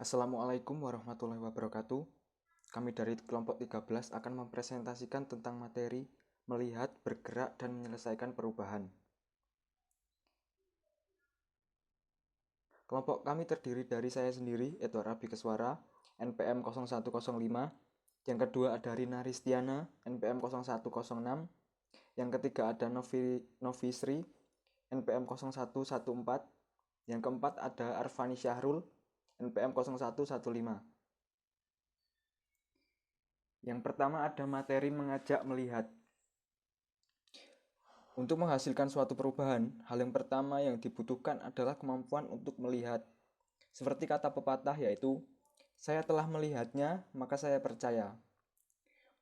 Assalamualaikum warahmatullahi wabarakatuh. Kami dari kelompok 13 akan mempresentasikan tentang materi melihat, bergerak, dan menyelesaikan perubahan. Kelompok kami terdiri dari saya sendiri, Edward Abi Keswara, NPM 0105. Yang kedua ada Rina Ristiana, NPM 0106. Yang ketiga ada Novi Sri, NPM 0114. Yang keempat ada Arfani Syahrul, NPM 0115. Yang pertama ada materi mengajak melihat. Untuk menghasilkan suatu perubahan, hal yang pertama yang dibutuhkan adalah kemampuan untuk melihat. Seperti kata pepatah yaitu, saya telah melihatnya, maka saya percaya.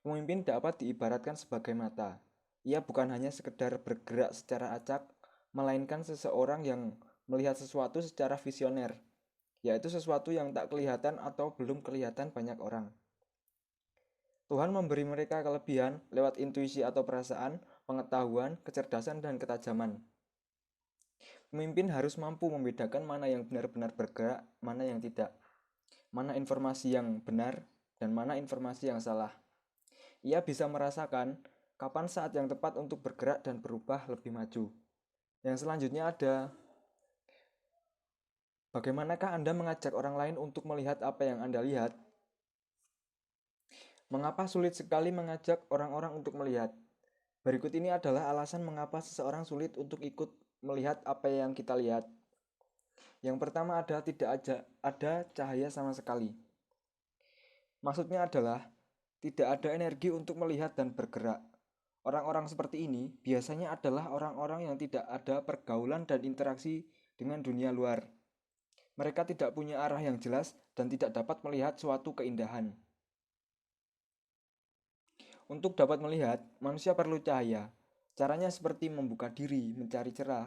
Pemimpin dapat diibaratkan sebagai mata. Ia bukan hanya sekedar bergerak secara acak, melainkan seseorang yang melihat sesuatu secara visioner, yaitu sesuatu yang tak kelihatan atau belum kelihatan banyak orang. Tuhan memberi mereka kelebihan lewat intuisi atau perasaan, pengetahuan, kecerdasan, dan ketajaman. Pemimpin harus mampu membedakan mana yang benar-benar bergerak, mana yang tidak, mana informasi yang benar, dan mana informasi yang salah. Ia bisa merasakan kapan saat yang tepat untuk bergerak dan berubah lebih maju. Yang selanjutnya ada, bagaimanakah Anda mengajak orang lain untuk melihat apa yang Anda lihat? Mengapa sulit sekali mengajak orang-orang untuk melihat? Berikut ini adalah alasan mengapa seseorang sulit untuk ikut melihat apa yang kita lihat. Yang pertama adalah tidak ada cahaya sama sekali. Maksudnya adalah tidak ada energi untuk melihat dan bergerak. Orang-orang seperti ini biasanya adalah orang-orang yang tidak ada pergaulan dan interaksi dengan dunia luar. Mereka tidak punya arah yang jelas dan tidak dapat melihat suatu keindahan. Untuk dapat melihat, manusia perlu cahaya. Caranya seperti membuka diri, mencari cerah,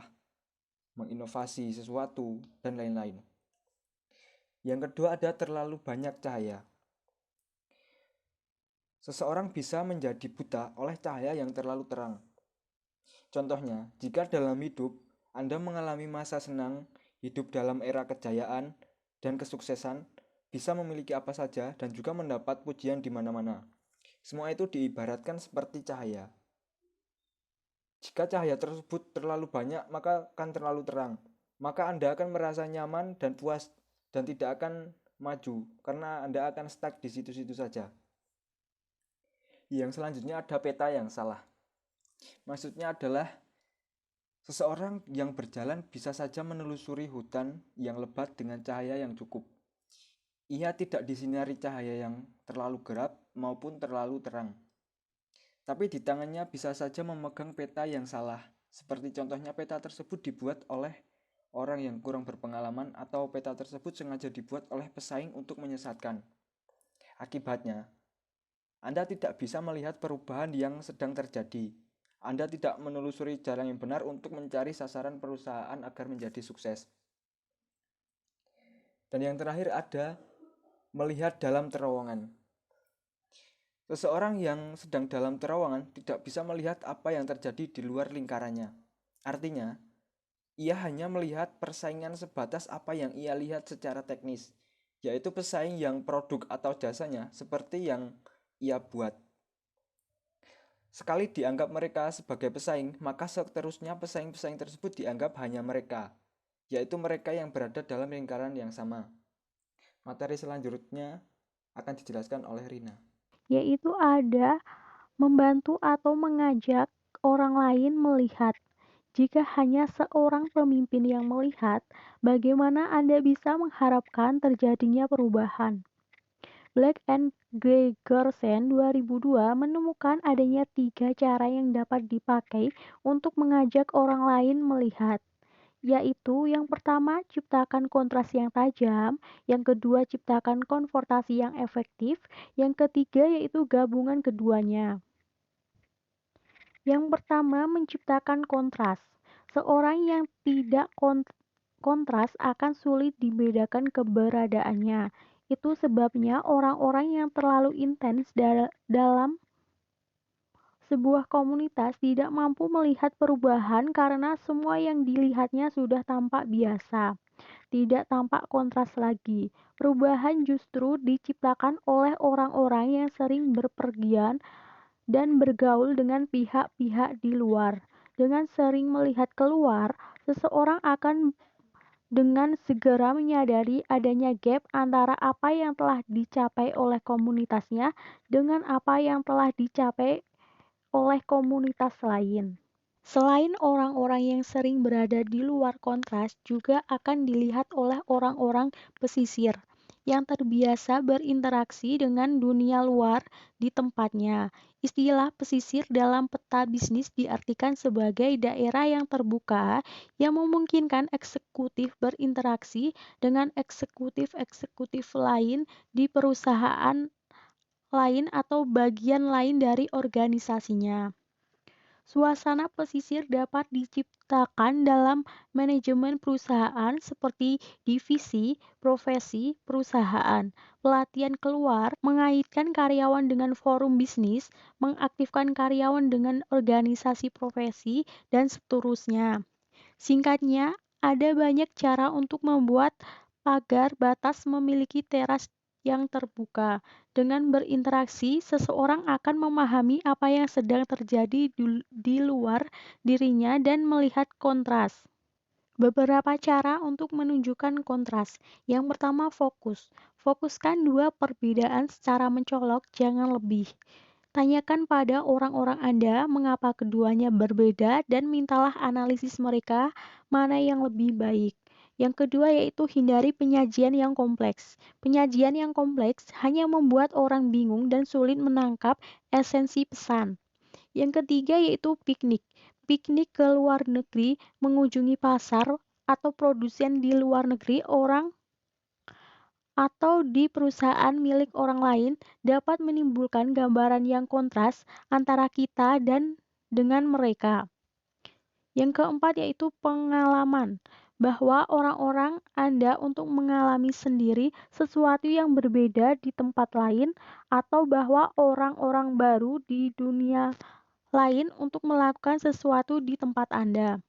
menginovasi sesuatu, dan lain-lain. Yang kedua ada terlalu banyak cahaya. Seseorang bisa menjadi buta oleh cahaya yang terlalu terang. Contohnya, jika dalam hidup Anda mengalami masa senang, hidup dalam era kejayaan, dan kesuksesan, bisa memiliki apa saja dan juga mendapat pujian di mana-mana. Semua itu diibaratkan seperti cahaya. Jika cahaya tersebut terlalu banyak, maka akan terlalu terang. Maka Anda akan merasa nyaman dan puas dan tidak akan maju karena Anda akan stuck di situ-situ saja. Yang selanjutnya ada peta yang salah. Maksudnya adalah seseorang yang berjalan bisa saja menelusuri hutan yang lebat dengan cahaya yang cukup. Ia tidak disinari cahaya yang terlalu gelap maupun terlalu terang. Tapi di tangannya bisa saja memegang peta yang salah. Seperti contohnya peta tersebut dibuat oleh orang yang kurang berpengalaman atau peta tersebut sengaja dibuat oleh pesaing untuk menyesatkan. Akibatnya, Anda tidak bisa melihat perubahan yang sedang terjadi. Anda tidak menelusuri jalan yang benar untuk mencari sasaran perusahaan agar menjadi sukses. Dan yang terakhir ada melihat dalam terowongan. Seseorang yang sedang dalam terowongan tidak bisa melihat apa yang terjadi di luar lingkarannya. Artinya, ia hanya melihat persaingan sebatas apa yang ia lihat secara teknis, yaitu pesaing yang produk atau jasanya seperti yang ia buat. Sekali dianggap mereka sebagai pesaing, maka seterusnya pesaing-pesaing tersebut dianggap hanya mereka, yaitu mereka yang berada dalam lingkaran yang sama. Materi selanjutnya akan dijelaskan oleh Rina. Yaitu ada membantu atau mengajak orang lain melihat. Jika hanya seorang pemimpin yang melihat, bagaimana Anda bisa mengharapkan terjadinya perubahan? Black and Gregersen 2002 menemukan adanya 3 cara yang dapat dipakai untuk mengajak orang lain melihat, yaitu yang pertama ciptakan kontras yang tajam, yang kedua ciptakan konfrontasi yang efektif, yang ketiga yaitu gabungan keduanya. Yang pertama menciptakan kontras. Seorang yang tidak kontras akan sulit dibedakan keberadaannya. Itu sebabnya orang-orang yang terlalu intens dalam sebuah komunitas tidak mampu melihat perubahan karena semua yang dilihatnya sudah tampak biasa. Tidak tampak kontras lagi. Perubahan justru diciptakan oleh orang-orang yang sering berpergian dan bergaul dengan pihak-pihak di luar. Dengan sering melihat keluar, seseorang akan dengan segera menyadari adanya gap antara apa yang telah dicapai oleh komunitasnya dengan apa yang telah dicapai oleh komunitas lain. Selain orang-orang yang sering berada di luar kontras juga akan dilihat oleh orang-orang pesisir yang terbiasa berinteraksi dengan dunia luar di tempatnya. Istilah pesisir dalam peta bisnis diartikan sebagai daerah yang terbuka yang memungkinkan eksekutif berinteraksi dengan eksekutif-eksekutif lain di perusahaan lain atau bagian lain dari organisasinya. Suasana pesisir dapat diciptakan dalam manajemen perusahaan seperti divisi, profesi, perusahaan, pelatihan keluar, mengaitkan karyawan dengan forum bisnis, mengaktifkan karyawan dengan organisasi profesi, dan seterusnya. Singkatnya, ada banyak cara untuk membuat pagar batas memiliki teras yang terbuka. Dengan berinteraksi, seseorang akan memahami apa yang sedang terjadi di luar dirinya dan melihat kontras. Beberapa cara untuk menunjukkan kontras. Yang pertama, fokus. Fokuskan dua perbedaan secara mencolok, jangan lebih. Tanyakan pada orang-orang Anda mengapa keduanya berbeda dan mintalah analisis mereka mana yang lebih baik. Yang kedua yaitu hindari penyajian yang kompleks. Penyajian yang kompleks hanya membuat orang bingung dan sulit menangkap esensi pesan. Yang ketiga yaitu piknik. Piknik ke luar negeri, mengunjungi pasar atau produsen di luar negeri orang atau di perusahaan milik orang lain dapat menimbulkan gambaran yang kontras antara kita dan dengan mereka. Yang keempat yaitu pengalaman, bahwa orang-orang Anda untuk mengalami sendiri sesuatu yang berbeda di tempat lain atau bahwa orang-orang baru di dunia lain untuk melakukan sesuatu di tempat Anda.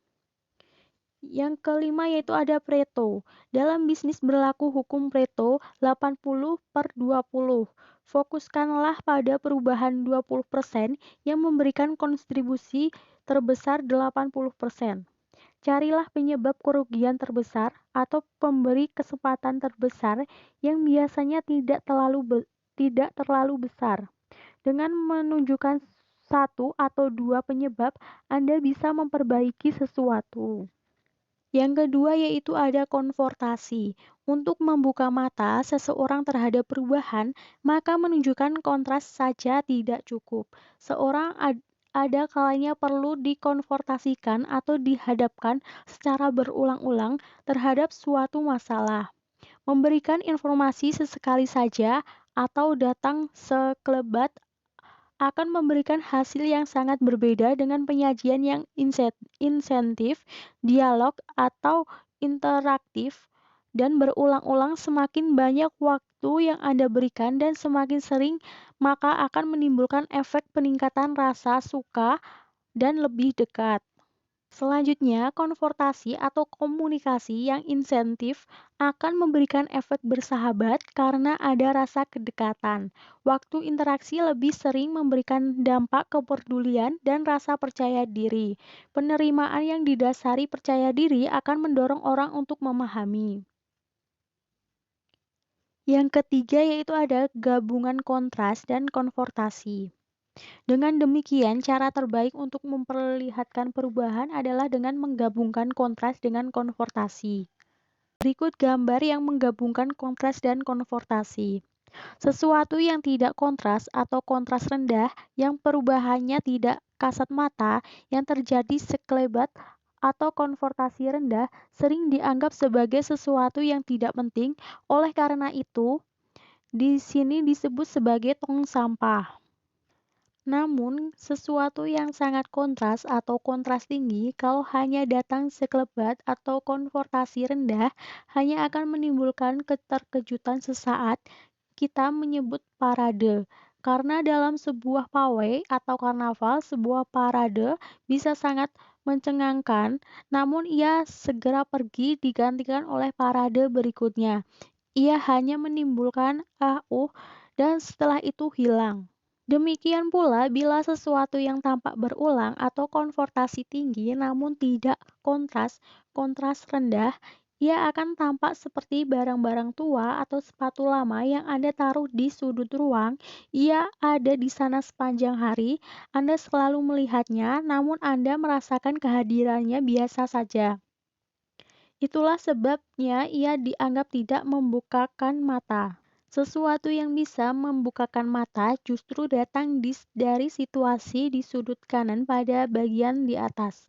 Yang kelima yaitu ada Pareto. Dalam bisnis berlaku hukum Pareto 80/20. Fokuskanlah pada perubahan 20% yang memberikan kontribusi terbesar 80%. Carilah penyebab kerugian terbesar atau pemberi kesempatan terbesar yang biasanya tidak terlalu besar. Dengan menunjukkan satu atau dua penyebab, Anda bisa memperbaiki sesuatu. Yang kedua yaitu ada konfrontasi. Untuk membuka mata seseorang terhadap perubahan, maka menunjukkan kontras saja tidak cukup. Ada kalanya perlu dikonfrontasikan atau dihadapkan secara berulang-ulang terhadap suatu masalah. Memberikan informasi sesekali saja atau datang sekelebat akan memberikan hasil yang sangat berbeda dengan penyajian yang insentif, dialog, atau interaktif, dan berulang-ulang. Semakin banyak waktu yang Anda berikan dan semakin sering, maka akan menimbulkan efek peningkatan rasa suka dan lebih dekat. Selanjutnya, konfrontasi atau komunikasi yang insentif akan memberikan efek bersahabat karena ada rasa kedekatan. Waktu interaksi lebih sering memberikan dampak kepedulian dan rasa percaya diri. Penerimaan yang didasari percaya diri akan mendorong orang untuk memahami. Yang ketiga yaitu ada gabungan kontras dan konfrontasi. Dengan demikian, cara terbaik untuk memperlihatkan perubahan adalah dengan menggabungkan kontras dengan konfrontasi. Berikut gambar yang menggabungkan kontras dan konfrontasi. Sesuatu yang tidak kontras atau kontras rendah, yang perubahannya tidak kasat mata, yang terjadi sekelebat, atau konfrontasi rendah, sering dianggap sebagai sesuatu yang tidak penting. Oleh karena itu, di sini disebut sebagai tong sampah. Namun, sesuatu yang sangat kontras atau kontras tinggi kalau hanya datang sekelebat atau konfrontasi rendah hanya akan menimbulkan keterkejutan sesaat. Kita menyebut parade. Karena dalam sebuah pawai atau karnaval, sebuah parade bisa sangat mencengangkan, namun ia segera pergi digantikan oleh parade berikutnya. Ia hanya menimbulkan dan setelah itu hilang. Demikian pula bila sesuatu yang tampak berulang atau konfrontasi tinggi namun tidak kontras rendah, ia akan tampak seperti barang-barang tua atau sepatu lama yang Anda taruh di sudut ruang. Ia ada di sana sepanjang hari, Anda selalu melihatnya, namun Anda merasakan kehadirannya biasa saja. Itulah sebabnya ia dianggap tidak membukakan mata. Sesuatu yang bisa membukakan mata justru datang dari situasi di sudut kanan pada bagian di atas,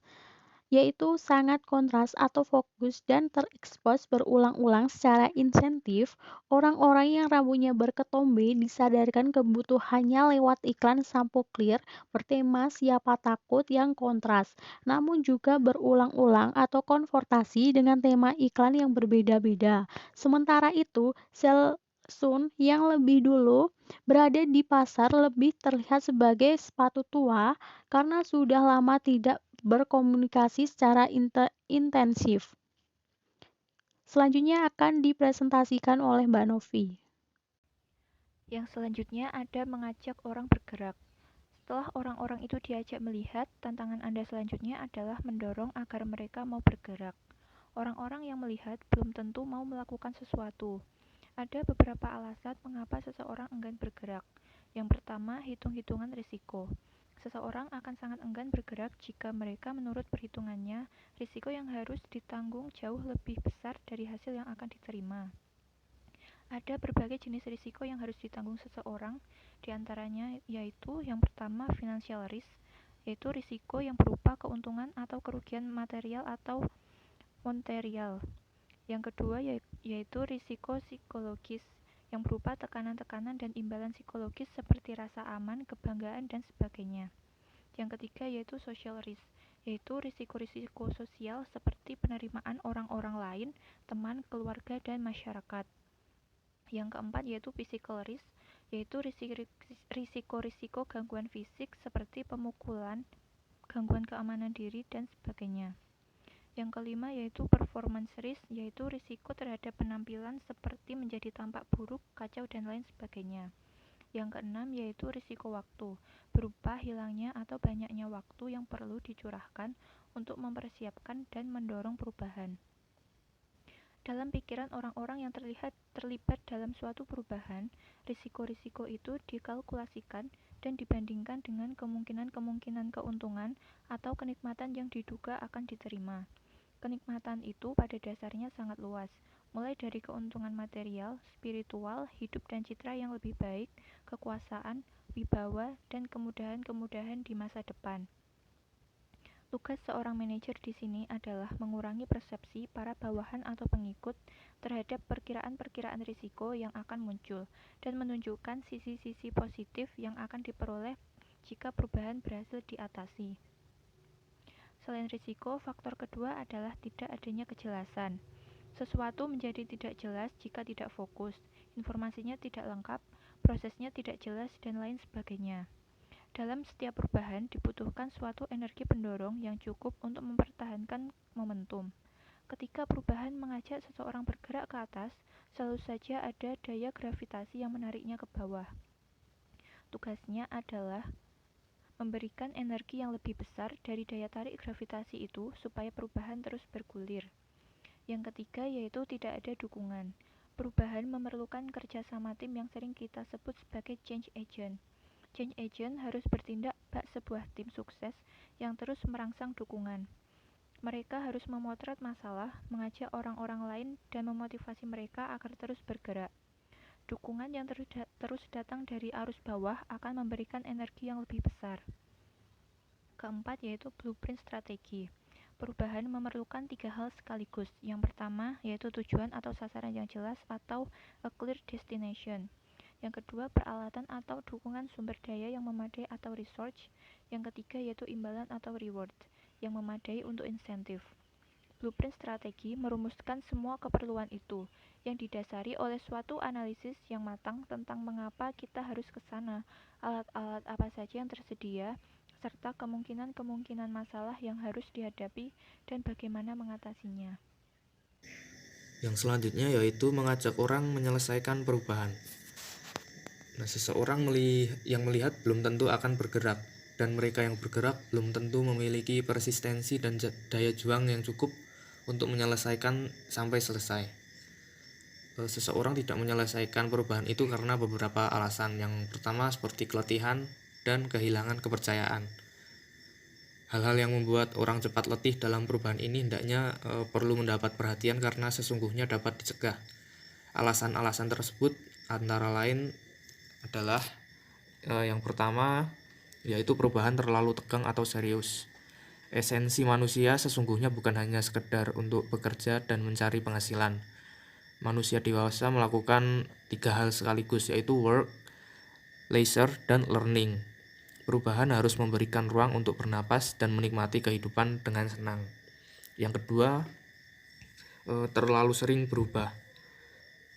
yaitu sangat kontras atau fokus dan terekspos berulang-ulang secara insentif. Orang-orang yang rambutnya berketombe disadarkan kebutuhannya lewat iklan sampo clear bertema siapa takut yang kontras, namun juga berulang-ulang atau konfrontasi dengan tema iklan yang berbeda-beda. Sementara itu, sel Sun yang lebih dulu berada di pasar lebih terlihat sebagai sepatu tua karena sudah lama tidak berkomunikasi secara intensif. Selanjutnya akan dipresentasikan oleh Mbak Novi. Yang selanjutnya ada mengajak orang bergerak. Setelah orang-orang itu diajak melihat, tantangan Anda selanjutnya adalah mendorong agar mereka mau bergerak. Orang-orang yang melihat belum tentu mau melakukan sesuatu. Ada beberapa alasan mengapa seseorang enggan bergerak. Yang pertama, hitung-hitungan risiko. Seseorang akan sangat enggan bergerak jika mereka menurut perhitungannya, risiko yang harus ditanggung jauh lebih besar dari hasil yang akan diterima. Ada berbagai jenis risiko yang harus ditanggung seseorang, diantaranya yaitu yang pertama financial risk, yaitu risiko yang berupa keuntungan atau kerugian material atau monetarial. Yang kedua yaitu risiko psikologis, yang berupa tekanan-tekanan dan imbalan psikologis seperti rasa aman, kebanggaan, dan sebagainya. Yang ketiga yaitu social risk, yaitu risiko-risiko sosial seperti penerimaan orang-orang lain, teman, keluarga, dan masyarakat. Yang keempat yaitu physical risk, yaitu risiko-risiko gangguan fisik seperti pemukulan, gangguan keamanan diri, dan sebagainya. Yang kelima yaitu performance risk, yaitu risiko terhadap penampilan seperti menjadi tampak buruk, kacau, dan lain sebagainya. Yang keenam yaitu risiko waktu, berupa hilangnya atau banyaknya waktu yang perlu dicurahkan untuk mempersiapkan dan mendorong perubahan. Dalam pikiran orang-orang yang terlibat dalam suatu perubahan, risiko-risiko itu dikalkulasikan dan dibandingkan dengan kemungkinan-kemungkinan keuntungan atau kenikmatan yang diduga akan diterima. Kenikmatan itu pada dasarnya sangat luas, mulai dari keuntungan material, spiritual, hidup dan citra yang lebih baik, kekuasaan, wibawa, dan kemudahan-kemudahan di masa depan. Tugas seorang manajer di sini adalah mengurangi persepsi para bawahan atau pengikut terhadap perkiraan-perkiraan risiko yang akan muncul dan menunjukkan sisi-sisi positif yang akan diperoleh jika perubahan berhasil diatasi. Selain risiko, faktor kedua adalah tidak adanya kejelasan. Sesuatu menjadi tidak jelas jika tidak fokus, informasinya tidak lengkap, prosesnya tidak jelas, dan lain sebagainya. Dalam setiap perubahan dibutuhkan suatu energi pendorong yang cukup untuk mempertahankan momentum. Ketika perubahan mengajak seseorang bergerak ke atas, selalu saja ada daya gravitasi yang menariknya ke bawah. Tugasnya adalah memberikan energi yang lebih besar dari daya tarik gravitasi itu supaya perubahan terus bergulir. Yang ketiga yaitu tidak ada dukungan. Perubahan memerlukan kerjasama tim yang sering kita sebut sebagai change agent. Change agent harus bertindak bak sebuah tim sukses yang terus merangsang dukungan. Mereka harus memotret masalah, mengajak orang-orang lain, dan memotivasi mereka agar terus bergerak. Dukungan yang terus datang dari arus bawah akan memberikan energi yang lebih besar. Keempat yaitu blueprint strategi. Perubahan memerlukan 3 hal sekaligus. Yang pertama yaitu tujuan atau sasaran yang jelas atau a clear destination. Yang kedua peralatan atau dukungan sumber daya yang memadai atau research. Yang ketiga yaitu imbalan atau reward yang memadai untuk insentif. Blueprint strategi merumuskan semua keperluan itu, yang didasari oleh suatu analisis yang matang tentang mengapa kita harus ke sana, alat-alat apa saja yang tersedia, serta kemungkinan-kemungkinan masalah yang harus dihadapi dan bagaimana mengatasinya. Yang selanjutnya yaitu mengajak orang menyelesaikan perubahan. Nah, seseorang yang melihat belum tentu akan bergerak, dan mereka yang bergerak belum tentu memiliki persistensi dan daya juang yang cukup untuk menyelesaikan sampai selesai. Seseorang tidak menyelesaikan perubahan itu karena beberapa alasan. Yang pertama seperti keletihan dan kehilangan kepercayaan. Hal-hal yang membuat orang cepat letih dalam perubahan ini hendaknya perlu mendapat perhatian karena sesungguhnya dapat dicegah. Alasan-alasan tersebut antara lain adalah yang pertama yaitu perubahan terlalu tegang atau serius. Esensi manusia sesungguhnya bukan hanya sekedar untuk bekerja dan mencari penghasilan. Manusia dewasa melakukan 3 hal sekaligus, yaitu work, leisure, dan learning. Perubahan harus memberikan ruang untuk bernapas dan menikmati kehidupan dengan senang. Yang kedua, terlalu sering berubah.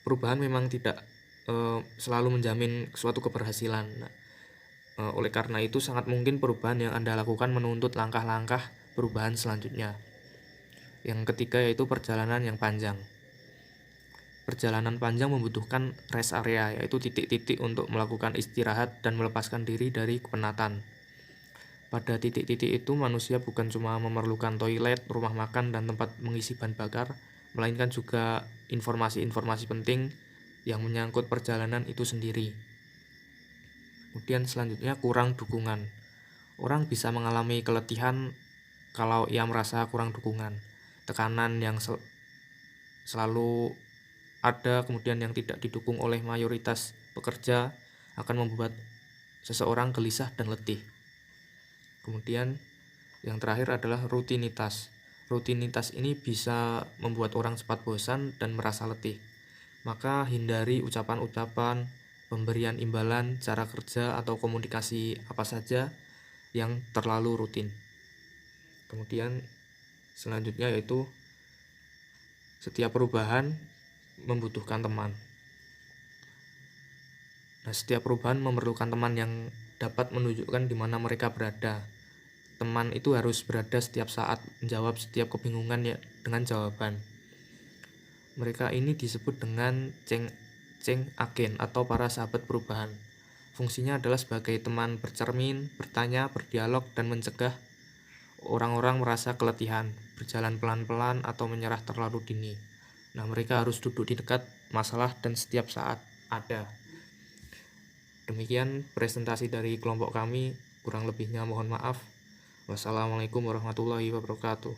Perubahan memang tidak selalu menjamin suatu keberhasilan. Oleh karena itu, sangat mungkin perubahan yang Anda lakukan menuntut langkah-langkah perubahan selanjutnya. Yang ketiga yaitu perjalanan yang panjang. Perjalanan panjang membutuhkan rest area, yaitu titik-titik untuk melakukan istirahat dan melepaskan diri dari kepenatan. Pada titik-titik itu, manusia bukan cuma memerlukan toilet, rumah makan, dan tempat mengisi bahan bakar, melainkan juga informasi-informasi penting yang menyangkut perjalanan itu sendiri. Kemudian selanjutnya, kurang dukungan. Orang bisa mengalami keletihan kalau ia merasa kurang dukungan. Tekanan yang selalu ada, kemudian yang tidak didukung oleh mayoritas pekerja akan membuat seseorang gelisah dan letih. Kemudian yang terakhir adalah rutinitas. Rutinitas ini bisa membuat orang cepat bosan dan merasa letih. Maka hindari ucapan-ucapan, pemberian imbalan, cara kerja atau komunikasi apa saja yang terlalu rutin. Kemudian selanjutnya yaitu setiap perubahan membutuhkan teman. Nah, setiap perubahan memerlukan teman yang dapat menunjukkan di mana mereka berada. Teman itu harus berada setiap saat, menjawab setiap kebingungan ya dengan jawaban. Mereka ini disebut dengan ceng agen atau para sahabat perubahan. Fungsinya adalah sebagai teman bercermin, bertanya, berdialog, dan mencegah orang-orang merasa keletihan, berjalan pelan-pelan, atau menyerah terlalu dini. Nah, mereka harus duduk di dekat masalah dan setiap saat ada. Demikian presentasi dari kelompok kami, kurang lebihnya mohon maaf. Wassalamualaikum warahmatullahi wabarakatuh.